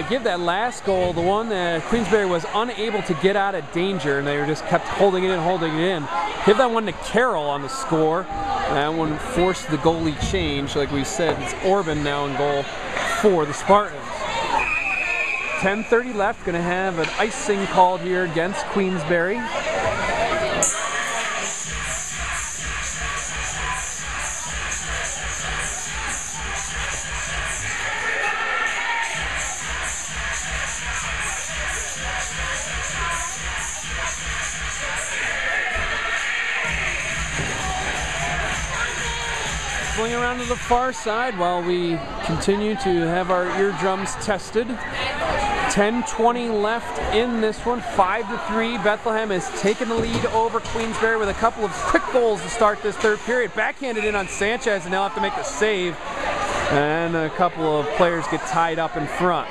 give that last goal, the one that Queensbury was unable to get out of danger, and they were just kept holding it in. Give that one to Carroll on the score. That one forced the goalie change. Like we said, it's Orban now in goal for the Spartans. 10:30 left, going to have an icing called here against Queensbury. Swing around to the far side while we continue to have our eardrums tested. 10:20 left in this one, 5-3. Bethlehem has taken the lead over Queensbury with a couple of quick goals to start this third period. Backhanded in on Sanchez, and they'll have to make the save. And a couple of players get tied up in front.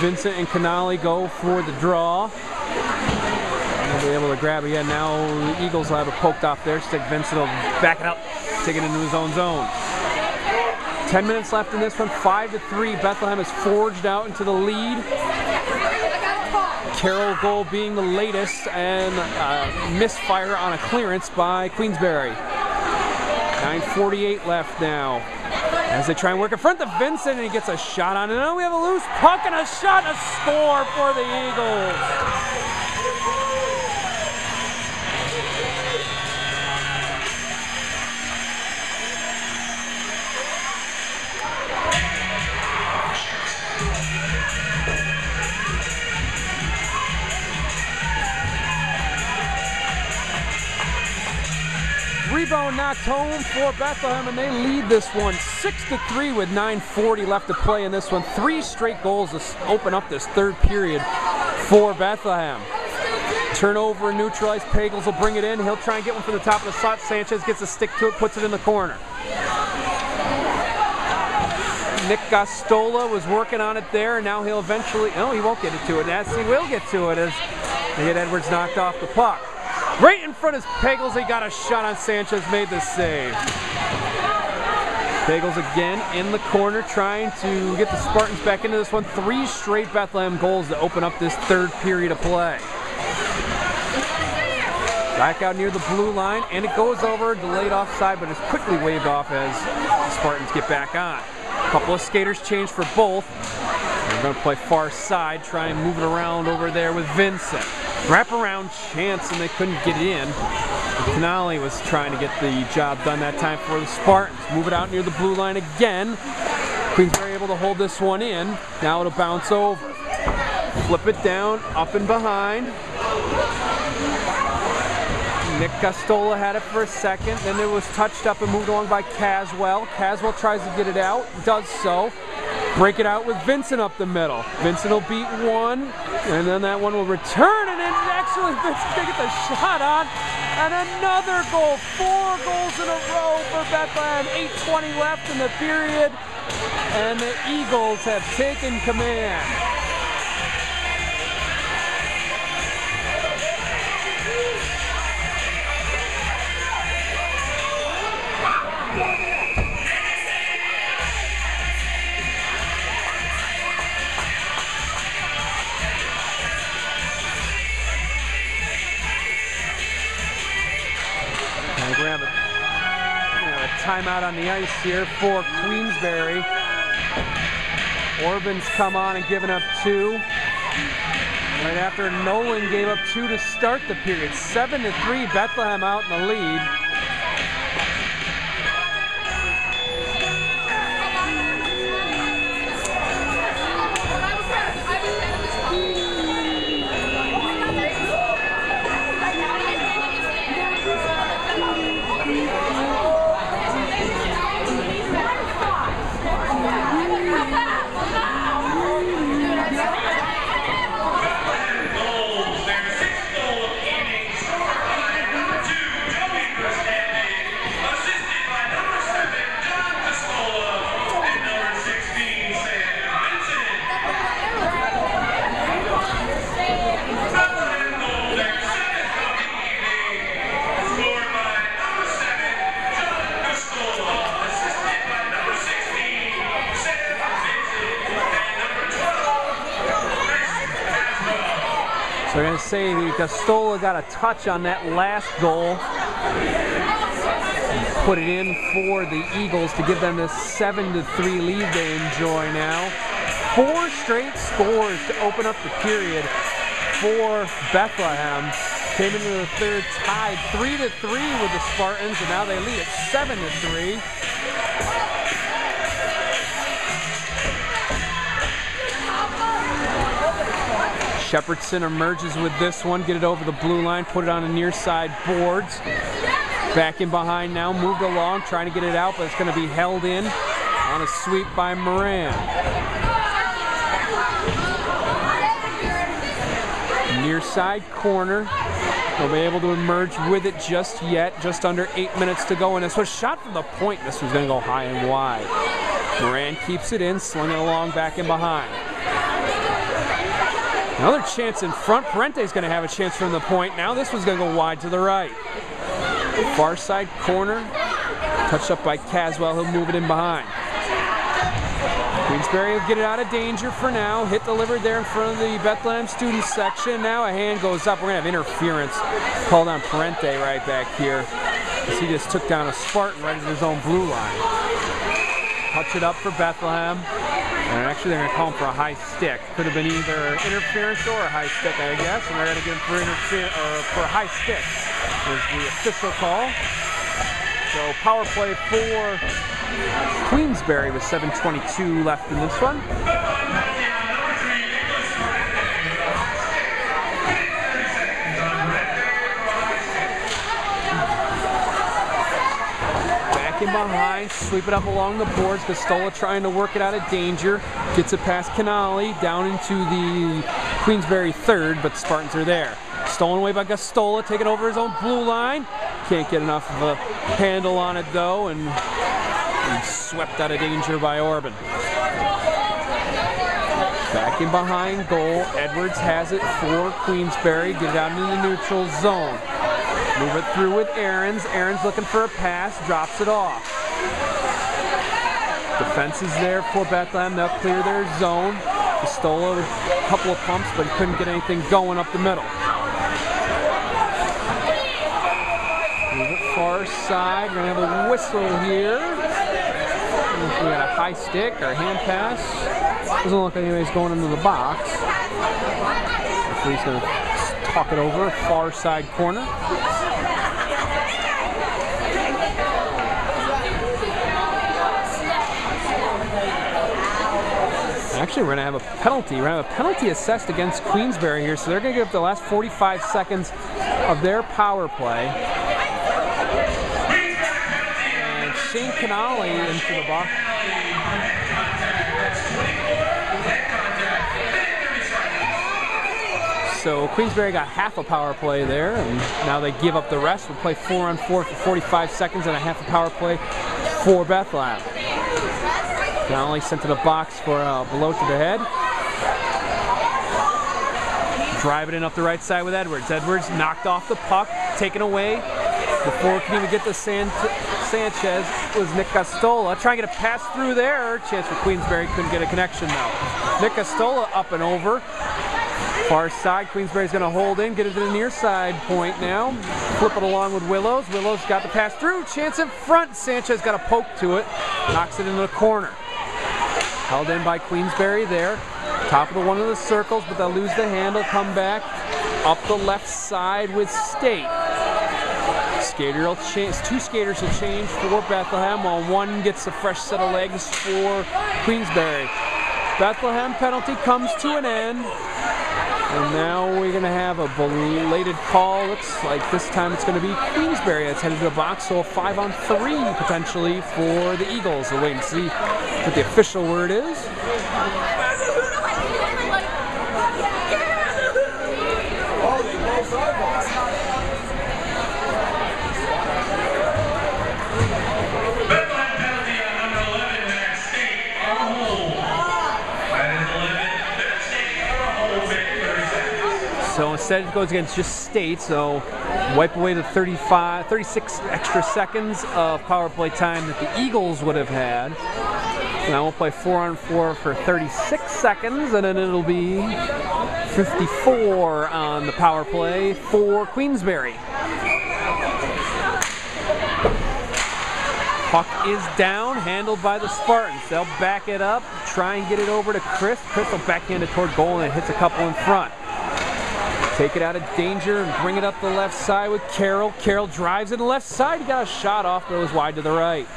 Vincent and Canali go for the draw. They'll be able to grab it again. Now the Eagles will have it poked off their stick. Vincent will back it up, take it into his own zone. 10 minutes left in this one, 5-3. Bethlehem has forged out into the lead. Carroll goal being the latest, and misfire on a clearance by Queensbury. 9:48 left now. As they try and work in front of Vincent, and he gets a shot on it. Now we have a loose puck and a shot, a score for the Eagles. Rebound knocked home for Bethlehem, and they lead this one 6-3 with 9:40 left to play in this one. 3 straight goals to open up this third period for Bethlehem. Turnover neutralized. Pagels will bring it in. He'll try and get one from the top of the slot. Sanchez gets a stick to it, puts it in the corner. Nick Gostola was working on it there, and now he'll eventually, no, he won't get it to it. Yes, he will get to it as they get Edwards knocked off the puck. Right in front of Pagels, he got a shot on Sanchez, made the save. Pagels again in the corner, trying to get the Spartans back into this one. 3 straight Bethlehem goals to open up this third period of play. Back out near the blue line, and it goes over, delayed offside, but is quickly waved off as the Spartans get back on. A couple of skaters change for both. They're going to play far side, try and move it around over there with Vincent. Wraparound chance, and they couldn't get it in. Canali was trying to get the job done that time for the Spartans. Move it out near the blue line again. Queensbury able to hold this one in. Now it'll bounce over. Flip it down, up and behind. Nick Gostola had it for a second, then it was touched up and moved along by Caswell. Caswell tries to get it out, does so. Break it out with Vincent up the middle. Vincent will beat one, and then that one will return, and then actually Vincent's gonna get the shot on, and another goal. 4 goals in a row for Bethlehem. 8:20 left in the period, and the Eagles have taken command. We're going to have a timeout on the ice here for Queensbury. Orban's come on and given up 2. Right after Nolan gave up 2 to start the period. 7-3, Bethlehem out in the lead. going to say Gastola got a touch on that last goal. Put it in for the Eagles to give them this 7-3 lead they enjoy now. 4 straight scores to open up the period for Bethlehem. Came into the third tied 3-3 with the Spartans, and now they lead at 7-3. Shepherdson emerges with this one, get it over the blue line, put it on the near side boards. Back in behind now, moved along, trying to get it out, but it's going to be held in on a sweep by Moran. Near side corner. They'll be able to emerge with it just yet. Just under 8 minutes to go. And this was shot from the point. This was going to go high and wide. Moran keeps it in, slinging along back in behind. Another chance in front. Parente's going to have a chance from the point. Now this one's going to go wide to the right. Far side corner. Touched up by Caswell. He'll move it in behind. Queensbury will get it out of danger for now. Hit delivered there in front of the Bethlehem student section. Now a hand goes up. We're going to have interference called on Parente right back here, as he just took down a Spartan right at his own blue line. Touch it up for Bethlehem. And actually they're going to call him for a high stick. Could have been either interference or a high stick, I guess. And they're going to get him for a high stick is the official call. So power play for Queensbury with 7:22 left in this one. Back in behind, sweep it up along the boards. Gastola trying to work it out of danger. Gets it past Canali, down into the Queensbury third, but the Spartans are there. Stolen away by Gastola, taking over his own blue line. Can't get enough of a handle on it though, and swept out of danger by Orban. Back in behind goal, Edwards has it for Queensbury. Get it out into the neutral zone. Move it through with Aarons. Aarons looking for a pass, drops it off. Defense is there for Bethlehem. They'll clear their zone. Gastola a couple of pumps, but he couldn't get anything going up the middle. Move it far side. We're going to have a whistle here. We got a high stick or a hand pass. Doesn't look like anybody's going into the box. He's going to talk it over, far side corner. Actually, we're going to have a penalty. We're going to have a penalty assessed against Queensbury here, so they're going to give up the last 45 seconds of their power play. And Shane Canali into the box. So Queensbury got half a power play there, and now they give up the rest. We'll play 4-on-4 for 45 seconds and a half a power play for Bethlehem. Connolly sent to the box for below to the head. Drive it in up the right side with Edwards. Edwards knocked off the puck, taken away. Before it can even get to Sanchez was Nick Gastola. Trying to get a pass through there. Chance for Queensbury, couldn't get a connection though. Nick Gastola up and over. Far side, Queensbury's going to hold in, get it to the near side point now. Flip it along with Willows. Willows got the pass through. Chance in front. Sanchez got a poke to it. Knocks it into the corner. Held in by Queensbury there. Top of the one of the circles, but they'll lose the handle. Come back up the left side with State. Skater will change. Two skaters will change for Bethlehem, while one gets a fresh set of legs for Queensbury. Bethlehem penalty comes to an end. And now we're going to have a belated call. Looks like this time it's going to be Queensbury that's headed to the box. So a 5-on-3 potentially for the Eagles. We'll wait and see what the official word is. So instead it goes against just State, so wipe away the 36 extra seconds of power play time that the Eagles would have had. Now we'll play 4-on-4 for 36 seconds, and then it'll be 54 on the power play for Queensbury. Puck is down, handled by the Spartans. They'll back it up, try and get it over to Chris. Chris will backhand it toward goal and it hits a couple in front. Take it out of danger and bring it up the left side with Carroll. Carroll drives it to the left side. He got a shot off, but it was wide to the right.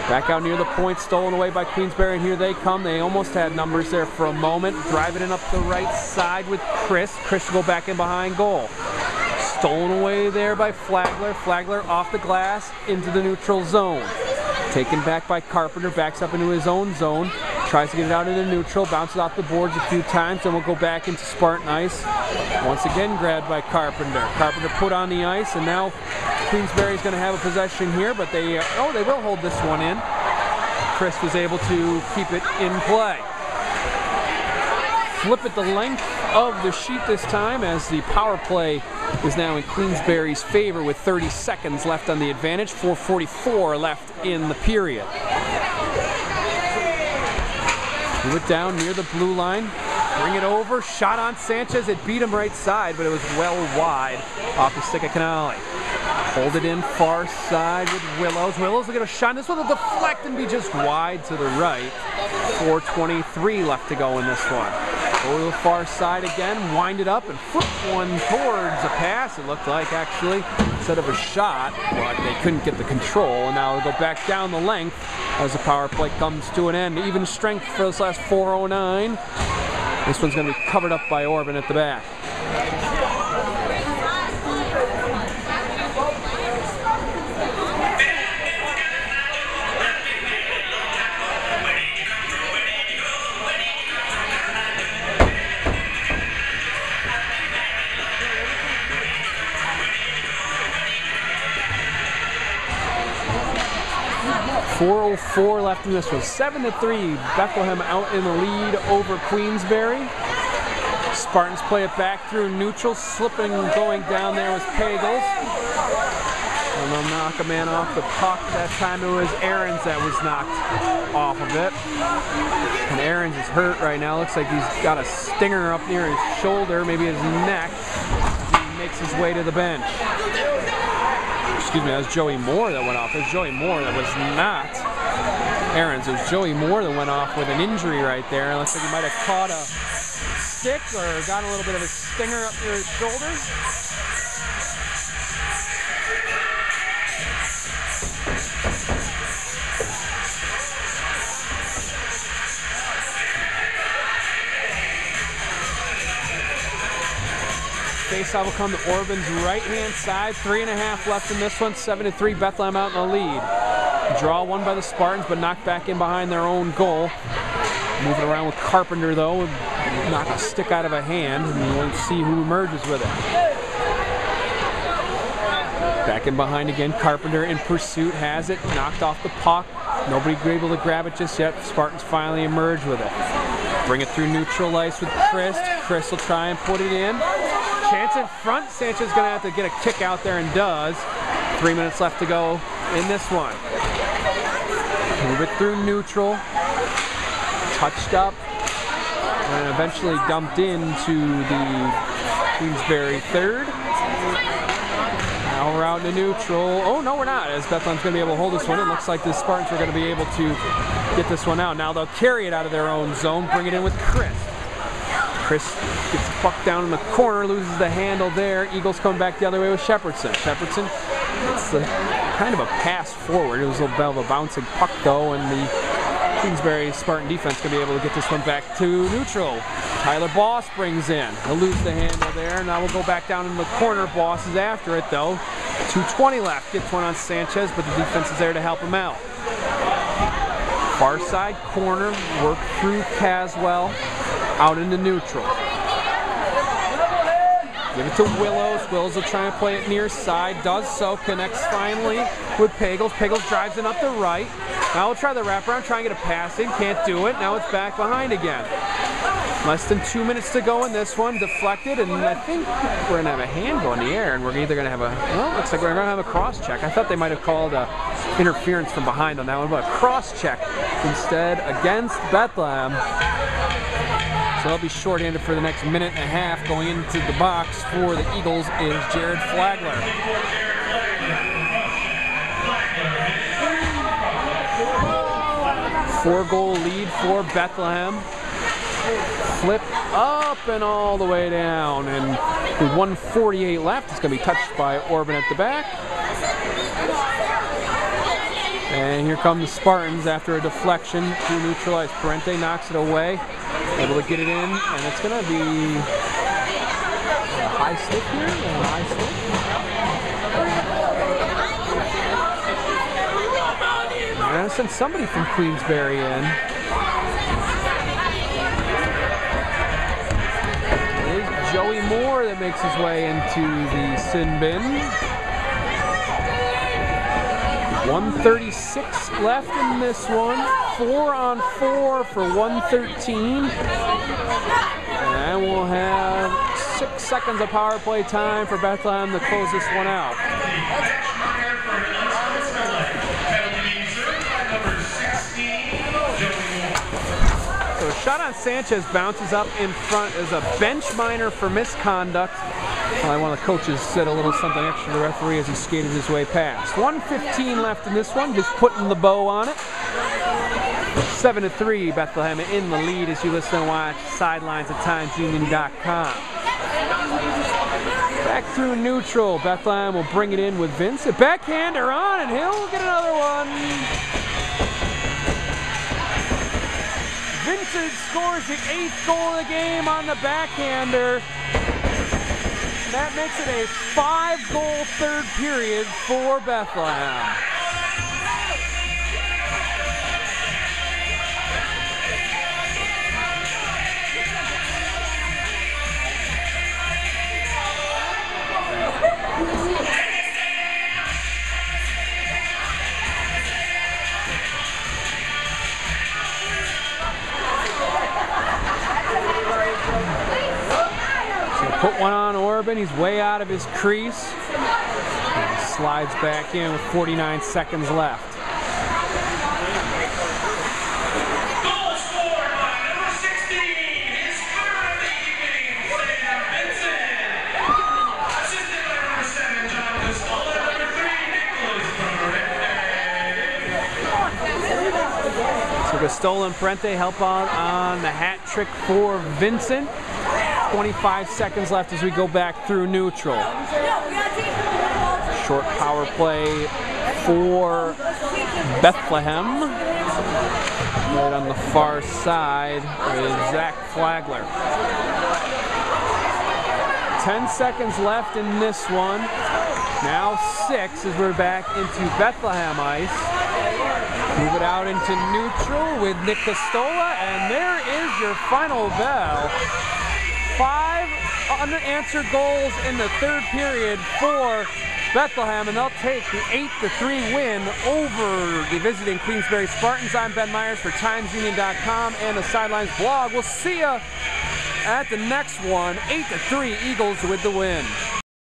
Back out near the point, stolen away by Queensbury, and here they come. They almost had numbers there for a moment. Driving it up the right side with Chris. Chris will go back in behind goal. Stolen away there by Flagler. Flagler off the glass into the neutral zone. Taken back by Carpenter, backs up into his own zone. Tries to get it out into neutral, bounces off the boards a few times, then we'll go back into Spartan ice. Once again grabbed by Carpenter. Carpenter put on the ice, and now Queensbury is going to have a possession here, but they will hold this one in. Chris was able to keep it in play. Flip it the length of the sheet this time as the power play is now in Queensbury's favor with 30 seconds left on the advantage, 4:44 left in the period. Move it down near the blue line, bring it over, shot on Sanchez, it beat him right side, but it was well wide off the stick of Canale. Hold it in far side with Willows. Willows will get a shot. This one will deflect and be just wide to the right. 4:23 left to go in this one. Go to the far side again, wind it up and flip one towards a pass, it looked like actually, instead of a shot, but they couldn't get the control, and now they'll go back down the length as the power play comes to an end. Even strength for this last 4:09. This one's going to be covered up by Orban at the back. .404 left in this one. 7-3. Bethlehem out in the lead over Queensbury. Spartans play it back through neutral, slipping going down there was Pagels. And they'll knock a man off the puck. That time it was Aarons that was knocked off of it. And Aarons is hurt right now. Looks like he's got a stinger up near his shoulder, maybe his neck. He makes his way to the bench. Excuse me, that was Joey Moore that went off. It was Joey Moore that was not Aarons. It was Joey Moore that went off with an injury right there. It looks like he might have caught a stick or got a little bit of a stinger up near his shoulder. Faceoff will come to Orban's right-hand side. 3.5 left in this one. 7-3. Bethlehem out in the lead. Draw won by the Spartans, but knocked back in behind their own goal. Moving around with Carpenter, though, and knock a stick out of a hand, and we'll see who emerges with it. Back in behind again. Carpenter in pursuit has it. Knocked off the puck. Nobody able to grab it just yet. Spartans finally emerge with it. Bring it through neutral ice with Chris. Chris will try and put it in. Chance in front. Sanchez is going to have to get a kick out there and does. 3 minutes left to go in this one. Move it through neutral. Touched up. And eventually dumped into the Queensbury third. Now we're out in the neutral. Oh, no, we're not. As Bethlehem's going to be able to hold this one. It looks like the Spartans are going to be able to get this one out. Now they'll carry it out of their own zone. Bring it in with Chris. Chris gets the puck down in the corner, loses the handle there. Eagles come back the other way with Shepherdson. Shepherdson gets the kind of a pass forward. It was a little bit of a bouncing puck though, and the Queensbury Spartan defense can be able to get this one back to neutral. Tyler Boss brings in. He'll lose the handle there. Now we'll go back down in the corner. Boss is after it though. 2:20 left. Gets one on Sanchez, but the defense is there to help him out. Far side corner, work through Caswell. Out into neutral. Give it to Willows. Willows will try and play it near side. Does so. Connects finally with Pagels. Pagels drives it up the right. Now we'll try the wraparound. Try and get a pass in. Can't do it. Now it's back behind again. Less than 2 minutes to go in this one. Deflected, and I think we're going to have a hand go in the air, and we're either going to have a, well, looks like we're going to have a cross check. I thought they might have called interference from behind on that one, but a cross check instead against Bethlehem. So he'll be shorthanded for the next minute and a half. Going into the box for the Eagles is Jared Flagler. Four-goal lead for Bethlehem. Flip up and all the way down. And with 1:48 left, it's going to be touched by Orban at the back. And here come the Spartans after a deflection to neutralize. Parente knocks it away, able to get it in, and it's going to be a high stick here. A high stick. I'm going to send somebody from Queensbury in. It is Joey Moore that makes his way into the sin bin. 1:36 left in this one. 4-on-4 for 113. And we'll have 6 seconds of power play time for Bethlehem to close this one out. So a shot on Sanchez bounces up in front as a bench minor for misconduct. One of the coaches said a little something extra to the referee as he skated his way past. 1:15 left in this one, just putting the bow on it. 7-3, Bethlehem in the lead as you listen and watch Sidelines at TimesUnion.com. Back through neutral, Bethlehem will bring it in with Vince. A backhander on, and he'll get another one. Vincent scores the 8th goal of the game on the backhander. That makes it a 5-goal third period for Bethlehem. Put one on Orban, he's way out of his crease. And he slides back in with 49 seconds left. Goal scored by number 16, his third of the evening, Sam Vincent. Assisted by number 7, John Costola, number 3, Nicholas Parente. So Costola and Parente help out on the hat trick for Vincent. 25 seconds left as we go back through neutral. Short power play for Bethlehem. Right on the far side is Zach Flagler. 10 seconds left in this one. Now 6 as we're back into Bethlehem ice. Move it out into neutral with Nick Costola, and there is your final bell. 5 unanswered goals in the third period for Bethlehem, and they'll take the 8-3 win over the visiting Queensbury Spartans. I'm Ben Myers for TimesUnion.com and the Sidelines blog. We'll see you at the next one. 8-3 Eagles with the win.